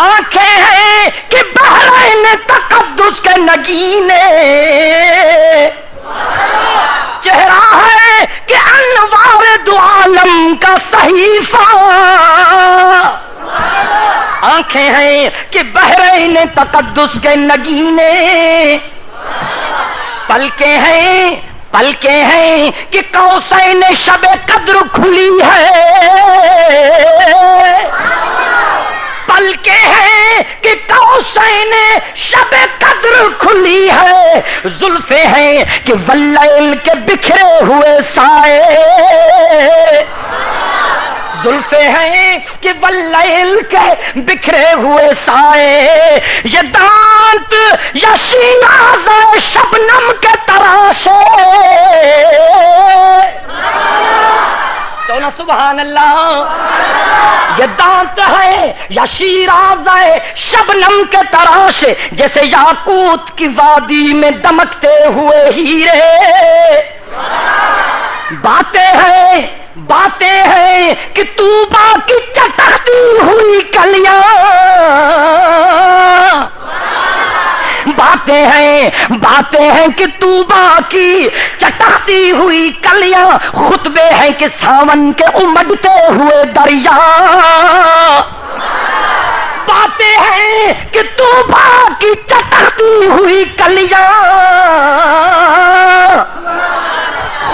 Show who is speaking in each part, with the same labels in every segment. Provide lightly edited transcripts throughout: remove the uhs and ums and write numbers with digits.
Speaker 1: آنکھیں ہیں کہ بحرین تقدس کے نگینے، چہرہ ہے کہ انوار دو عالم کا صحیفہ، آنکھیں ہیں کہ بحرین تقدس کے نگینے، پلکیں ہیں کہ قوسین شب قدر کھلی ہے، پلکیں ہیں کہ قوسین شب قدر کھلی ہے، زلفیں ہیں کہ واللیل کے بکھرے ہوئے سائے، زلفیں ہیں کہ واللیل کے بکھرے ہوئے سائے، یہ دانت یا شیراز شبنم کے تراشے، تو نا سبحان اللہ، یہ دانت ہے یا شیراز ہے شبنم کے تراشے، جیسے یاقوت کی وادی میں دمکتے ہوئے ہیرے، باتیں ہیں کہ طوبا کی چٹکتی ہوئی کلیاں، باتیں ہیں کہ طوبا کی چٹکتی ہوئی کلیاں، خطبے ہیں کہ ساون کے امڈتے ہوئے دریا، باتیں ہیں کہ طوبا کی چٹکتی ہوئی کلیاں،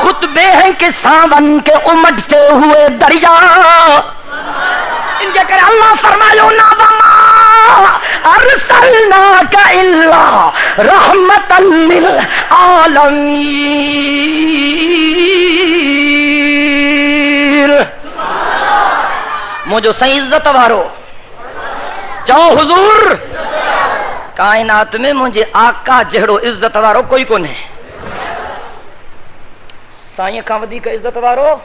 Speaker 1: خطبے ہیں کہ ساون کے امڈتے ہوئے دریا، ان کے کرے اللہ فرمایو نا وما ارسلناک الا رحمتا للعالمین، مجھو صحیح عزت وارو چاہو حضور، کائنات میں مجھے آقا جہڑو عزت وارو کوئی کو نہیں، سائیں کھا ودیک عزت وارو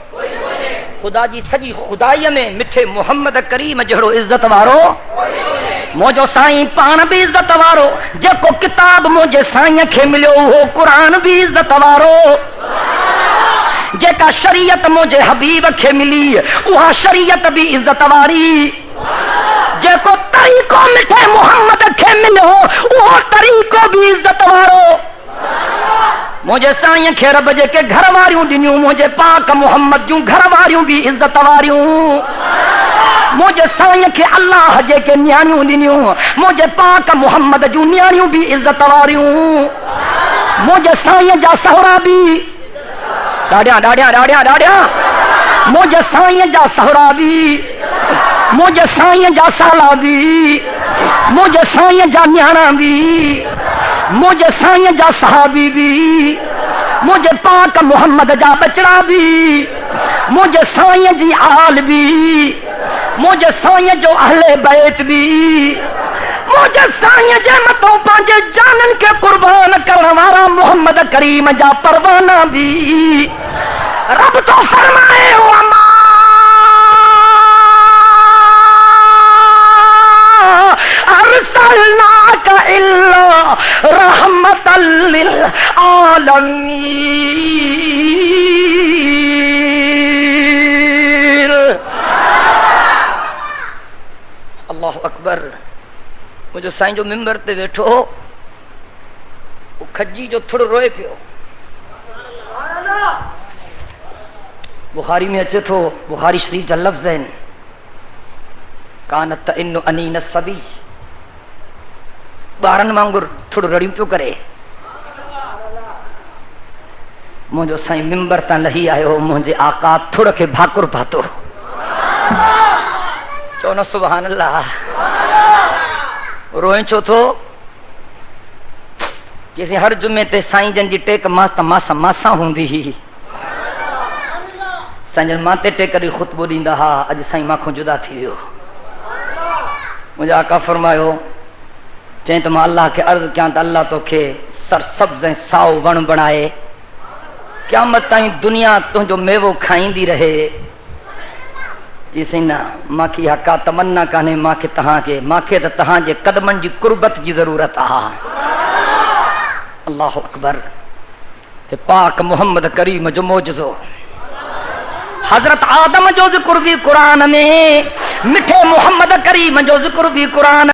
Speaker 1: خدا جی سجی خدائی میں مٹھے محمد کریم جہڑو عزت وارو، موجو سائیں پان بھی عزت وارو، جیکو کتاب مجھے سائیں کھے ملیو ہو قرآن بھی عزت وارو، جیکا شریعت مجھے حبیب کھے ملی وہاں شریعت بھی عزت واری، جیکو طریقو مٹھے محمد کھے ملیو وہ طریقو بھی عزت وارو، مجھے سائیں کھے رب جے کے گھر واریوں ڈنیوں، مجھے پاک محمد جوں گھر واریوں بھی عزت واریوں، مجھے سائیں کھے اللہ جے کے نیانیوں ڈنیوں، مجھے پاک محمد جوں نیانیوں بھی عزت واریوں، مجھے سائیں جا سہرا بھی ڈاڑیاں، مجھے سائیں جا سہرا بھی، مجھے سائیں جا سالا بھی، مجھے سائیں جا نیانا بھی، مجھے سائیں جا صحابی بھی، مجھے پاک محمد جا بچڑا بھی، مجھے سائیں جی آل بھی، مجھے سائیں جو اہل بیت بھی، مجھے سائیں جے متوں پانچے جانن کے قربان کرنے والا محمد کریم جا پروانہ بھی، رب تو فرمائے وما ارسلناک الا رحمتا للعالمین، اللہ اکبر، مجھے سائیں جو ممبر تے بیٹھو وہ کھجی جو تھوڑ روئے پیو، بخاری میں اچھے تھو، بخاری شریف جا لفظ ہیں کانت انو انین الصبی، بارن مانگر تھوڑ رڑی پیو کرے، مجھے سائیں ممبر تا لہی آئے ہو، مجھے آقا تھوڑ کے بھاکر پاتو، چونا سبحان اللہ، روئیں چھو تھو جیسے ہر جمعے تے سائیں جن جی ٹیک ماسا ماسا ہوں دی، سائیں جن ماں تے ٹیک کری خطبو دیندا ہا، اج سائیں ماں کھوں جدا تھی ہو، مجھے آقا فرمایو چاہیں تو میں اللہ کے عرض کیا تو اللہ تو کے سر سبز ساؤ ون بنائے، قیامت تائیں دنیا تو جو میوو کھائیں دی رہے، جیسے نا ماں کی حقا تمنا کانے ماں کے تہاں کے، ماں کے تہاں جے قدمن جی قربت جی ضرورت آہا، اللہ اکبر، پاک محمد کریم جو موجزو، حضرت آدم جو ذکر بھی قرآن میں، مٹھے محمد کریم جو ذکر بھی قرآن